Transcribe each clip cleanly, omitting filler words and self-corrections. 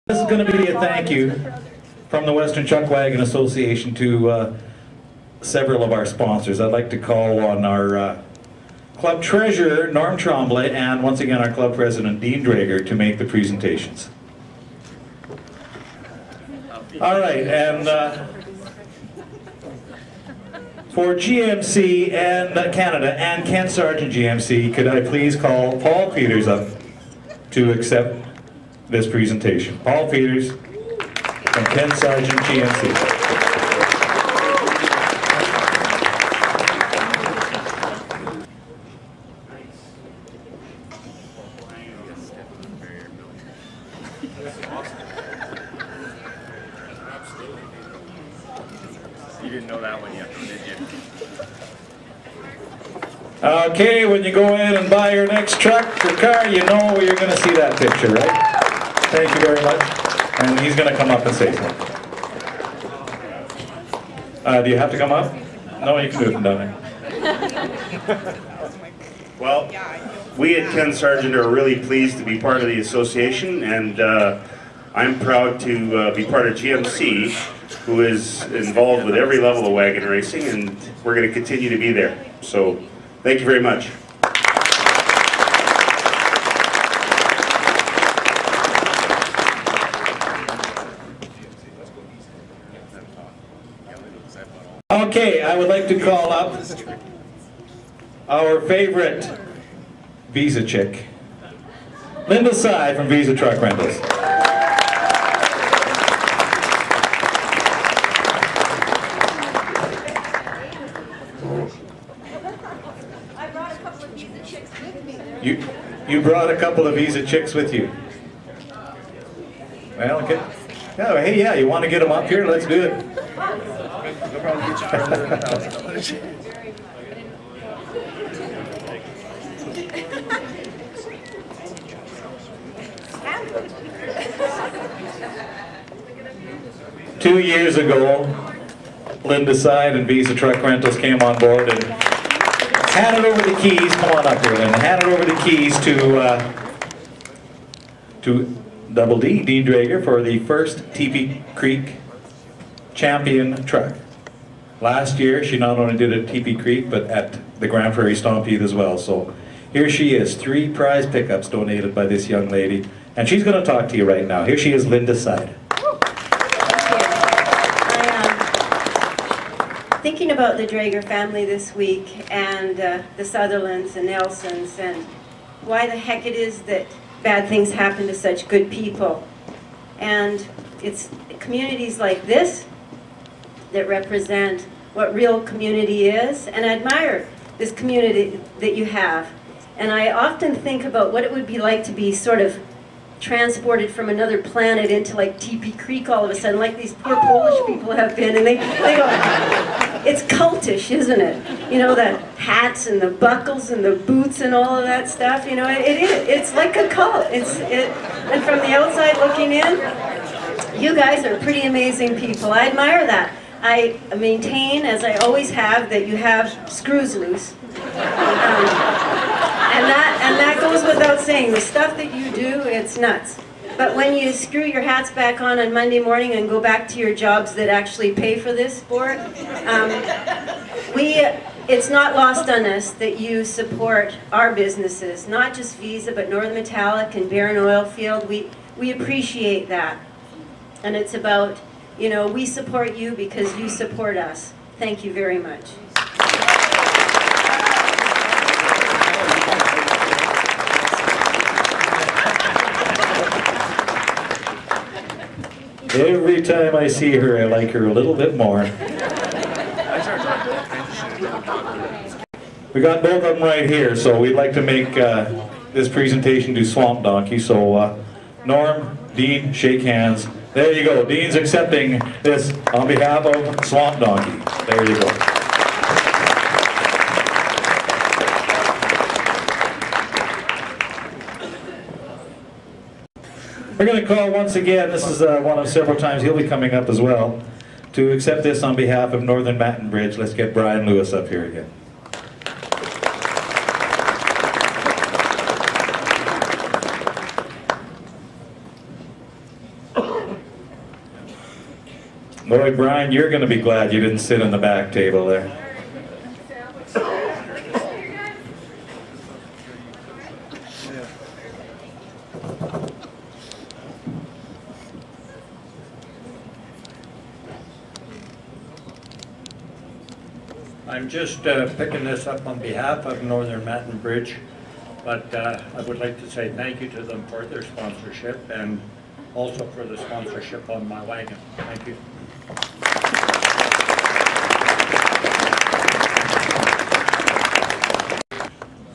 This is going to be a thank you from the Western Chuck Wagon Association to several of our sponsors. I'd like to call on our club treasurer, Norm Tremblay, and once again our club president, Dean Drager, to make the presentations. All right, and for GMC and Canada and Ken Sargent GMC, could I please call Paul Peters up to accept this presentation. Paul Peters and Ken Sargent GMC. You didn't know that one yet, did you? Okay, when you go in and buy your next truck or car, you know where you're going to see that picture, right? Thank you very much. And he's going to come up and say something. Do you have to come up? No, you can do it from down there. Well, we at Ken Sargent are really pleased to be part of the association, and I'm proud to be part of GMC, who is involved with every level of wagon racing, and we're going to continue to be there. So, thank you very much. Okay, I would like to call up our favorite Visa chick, Linda Sy from Visa Truck Rentals. I brought a couple of Visa chicks with me. You brought a couple of Visa chicks with you. Well, okay. Oh, hey, yeah, you want to get them up here? Let's do it. Two years ago, Linda Sy and Visa Truck Rentals came on board and handed over the keys. Come on up here, Linda. Handed over the keys to Double D, Dean Drager, for the first TP Creek champion truck. Last year, she not only did it at TP Creek, but at the Grand Prairie Stampede as well. So here she is, 3 prize pickups donated by this young lady. And she's going to talk to you right now. Here she is, Linda Sy. Thinking about the Drager family this week, and the Sutherlands and Nelsons, and why the heck it is that bad things happen to such good people. And it's communities like this that represent what real community is, and I admire this community that you have. And I often think about what it would be like to be sort of transported from another planet into like TP Creek all of a sudden, like these poor Polish people have been, and they go, it's cultish, isn't it? You know, the hats and the buckles and the boots and all of that stuff, you know, it's like a cult. And from the outside looking in, you guys are pretty amazing people. I admire that. I maintain, as I always have, that you have screws loose. And that goes without saying. The stuff that you do, it's nuts. But when you screw your hats back on Monday morning and go back to your jobs that actually pay for this sport, it's not lost on us that you support our businesses, not just Visa, but Northern Metallic and Barron Oilfield. We appreciate that. And it's about, you know, we support you because you support us. Thank you very much. Every time I see her, I like her a little bit more. We got both of them right here, so we'd like to make this presentation to Swamp Donkey. So Norm, Dean, shake hands. There you go. Dean's accepting this on behalf of Swamp Donkey. There you go. We're going to call once again, this is one of several times he'll be coming up as well, to accept this on behalf of Northern Matten Bridge. Let's get Brian Lewis up here again. Boy, Brian, you're going to be glad you didn't sit on the back table there. I'm just picking this up on behalf of Northern Mountain Bridge, but I would like to say thank you to them for their sponsorship and also for the sponsorship on my wagon. Thank you.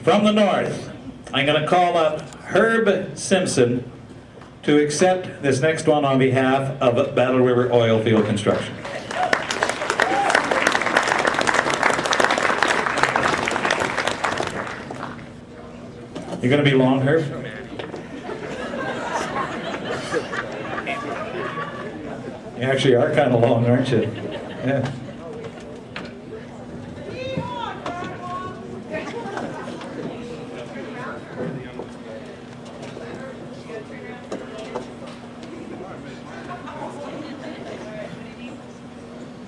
From the north, I'm going to call up Herb Simpson to accept this next one on behalf of Battle River Oilfield Construction. You're going to be long, Herb? You actually are kind of long, aren't you? Yeah.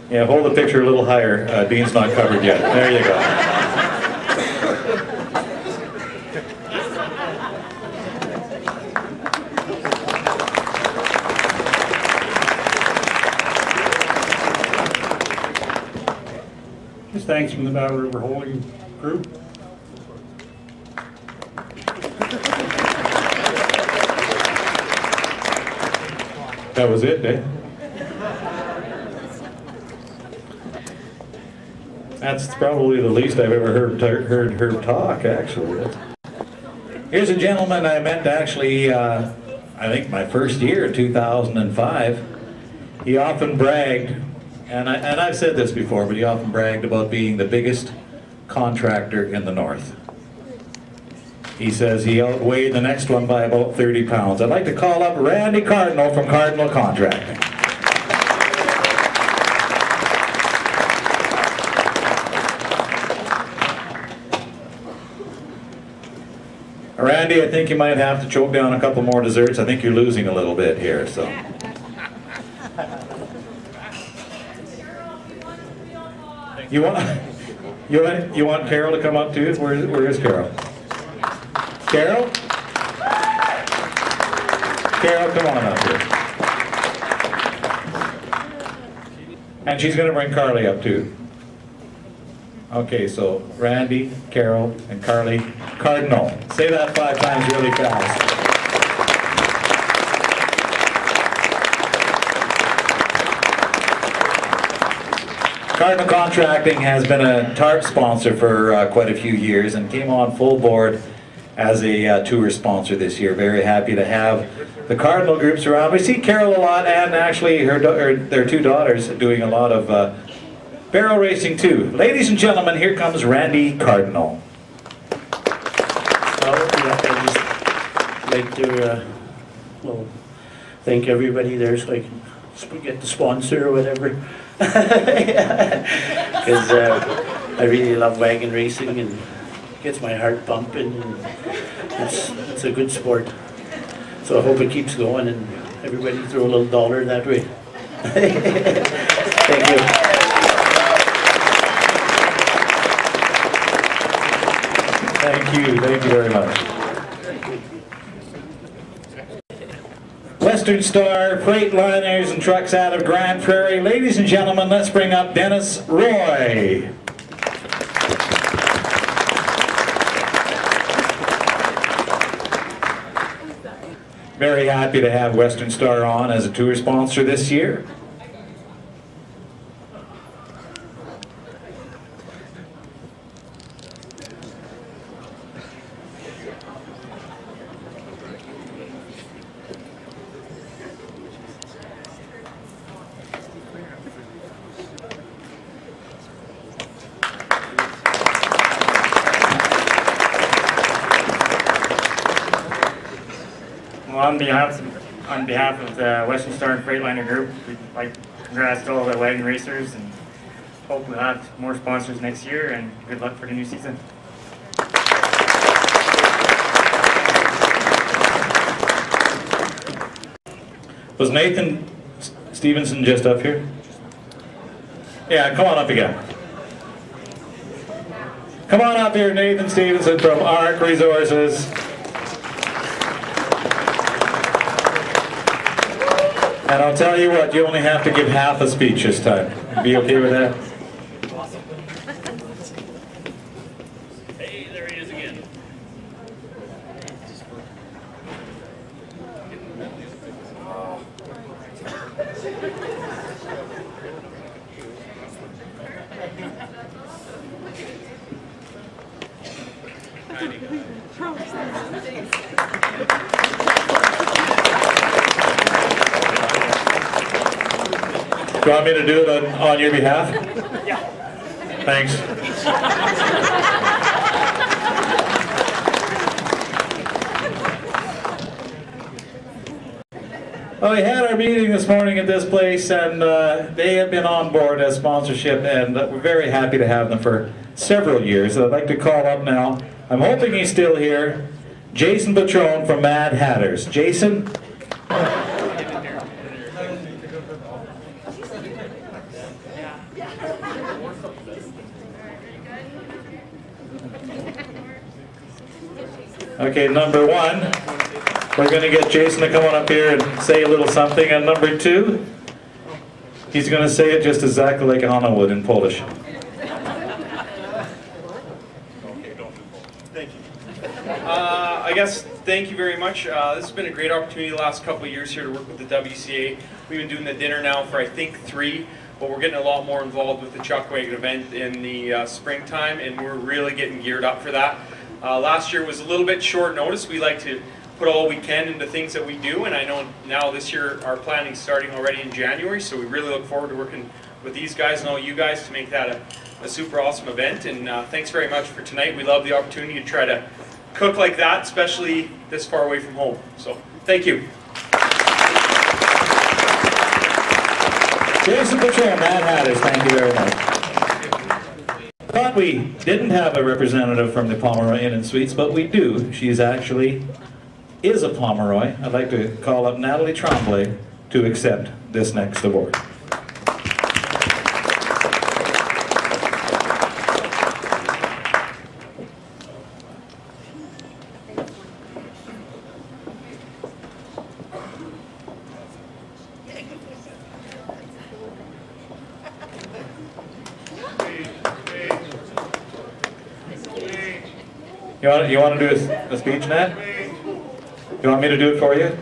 Yeah, hold the picture a little higher. Dean's not covered yet. There you go. Just thanks from the Battle River Holding Group. That was it, eh? That's probably the least I've ever heard her talk, actually. Here's a gentleman I met actually, I think my first year, 2005. He often bragged, and I've said this before, but he often bragged about being the biggest contractor in the north. He says he outweighed the next one by about 30 pounds. I'd like to call up Randy Cardinal from Cardinal Contracting. Randy, I think you might have to choke down a couple more desserts. I think you're losing a little bit here, so. You want Carol to come up too? Where is Carol? Carol? Carol, come on up here. And she's going to bring Carly up too. Okay, so Randy, Carol, and Carly Cardinal. Say that 5 times really fast. Cardinal Contracting has been a TARP sponsor for quite a few years and came on full board as a tour sponsor this year. Very happy to have the Cardinal groups around. We see Carol a lot, and actually their 2 daughters doing a lot of barrel racing too. Ladies and gentlemen, here comes Randy Cardinal. Well, I'd just like to well, thank everybody there so I can get the sponsor or whatever. Because I really love wagon racing and gets my heart pumping, and it's a good sport. So I hope it keeps going and everybody throw a little dollar that way. Thank you. Thank you very much. Western Star Freightliners and Trucks out of Grand Prairie. Ladies and gentlemen, let's bring up Dennis Roy. Very happy to have Western Star on as a tour sponsor this year. On behalf of the Western Star and Freightliner Group, we'd like to congrats to all the wagon racers and hope we'll have more sponsors next year, and good luck for the new season. Was Nathan Stevenson just up here? Yeah, come on up again. Come on up here, Nathan Stevenson from ARC Resources. And I'll tell you what, you only have to give half a speech this time. Be okay with that? Hey, there he is again. Do you want me to do it on your behalf? Yeah. Thanks. Well, we had our meeting this morning at this place, and they have been on board as sponsorship, and we're very happy to have them for several years. I'd like to call up now, I'm hoping he's still here, Jason Patron from Mad Hatters. Jason? Okay, number one, we're going to get Jason to come on up here and say a little something. And number two, he's going to say it just exactly like Anna would in Polish. Thank you. I guess thank you very much. This has been a great opportunity the last couple of years here to work with the WCA. We've been doing the dinner now for I think 3, but we're getting a lot more involved with the Chuck Wagon event in the springtime, and we're really getting geared up for that. Last year was a little bit short notice. We like to put all we can into things that we do, and I know now this year our planning's starting already in January, so we really look forward to working with these guys and all you guys to make that a super awesome event. And thanks very much for tonight. We love the opportunity to try to cook like that, especially this far away from home. So thank you. Jason Patron, Mad Hatters, thank you very much. Thought we didn't have a representative from the Pomeroy Inn and Suites, but we do. She is a Pomeroy. I'd like to call up Natalie Tremblay to accept this next award. You want to do a speech, Nat? You want me to do it for you?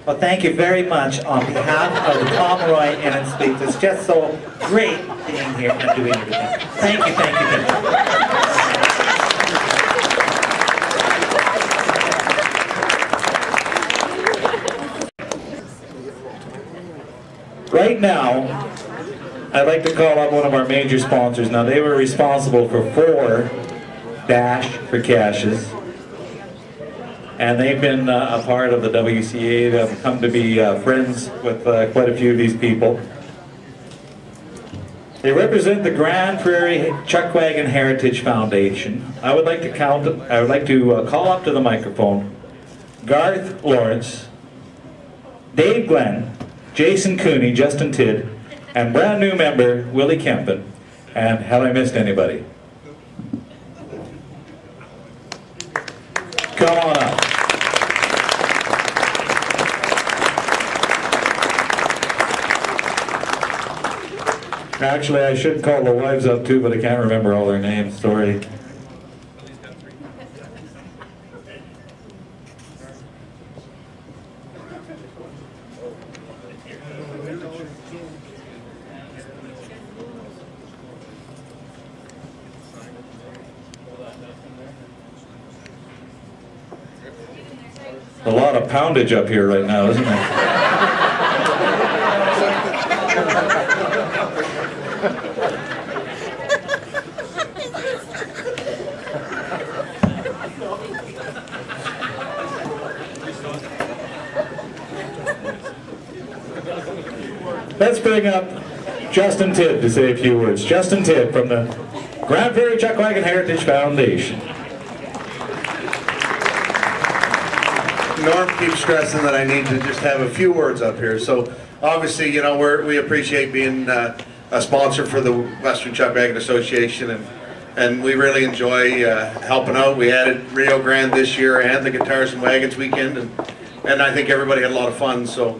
Well, thank you very much on behalf of the Pomeroy Inn and Suites. It's just so great being here and doing everything. Thank you, thank you, thank you. Right now, I'd like to call up one of our major sponsors. Now, they were responsible for 4 Dash for Cashes, and they've been a part of the WCA. They've come to be friends with quite a few of these people. They represent the Grand Prairie Chuck Wagon Heritage Foundation. I would like to call up to the microphone Garth Lawrence, Dave Glenn, Jason Cooney, Justin Tidd, and brand new member Willie Kempen. And have I missed anybody? Come on up. Actually, I should call the wives up too, but I can't remember all their names. Sorry. A lot of poundage up here right now, isn't there? Let's bring up Justin Tidd to say a few words. Justin Tidd from the Grand Prairie Chuck Wagon Heritage Foundation. Norm keeps stressing that I need to just have a few words up here. So obviously, you know, we appreciate being a sponsor for the Western Chuck Wagon Association, and we really enjoy helping out. We added Rio Grande this year and the Guitars and Wagons weekend, and I think everybody had a lot of fun. So,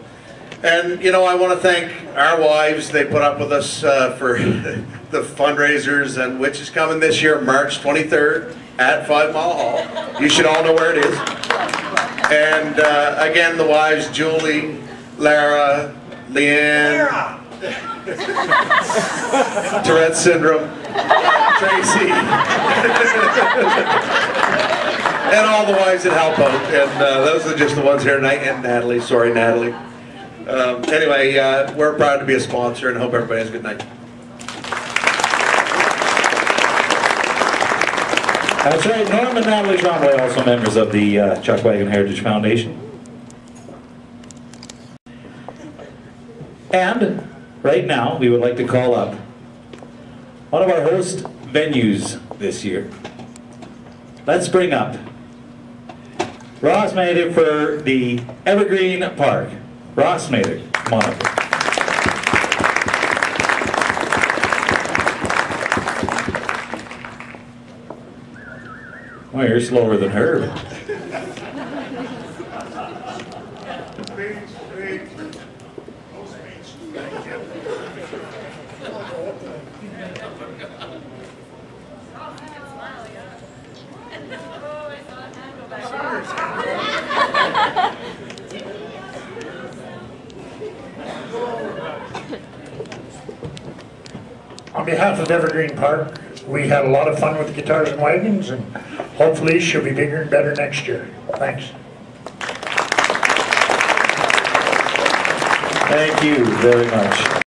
and you know, I want to thank our wives. They put up with us for the fundraisers, and which is coming this year, March 23rd at 5 Mile Hall. You should all know where it is. And again, the wives, Julie, Lara, Leanne, Tourette syndrome, Tracy, and all the wives that help out. And those are just the ones here tonight. And Natalie, sorry Natalie. Anyway, we're proud to be a sponsor and hope everybody has a good night. That's right, Norm and Natalie Tremblay, also members of the Chuck Wagon Heritage Foundation. And right now, we would like to call up one of our host venues this year. Let's bring up Ross Mather for the Evergreen Park. Ross Mather, come on up. Well, you're slower than her. On behalf of Evergreen Park, we had a lot of fun with the Guitars and Wagons, and hopefully she'll be bigger and better next year. Thanks. Thank you very much.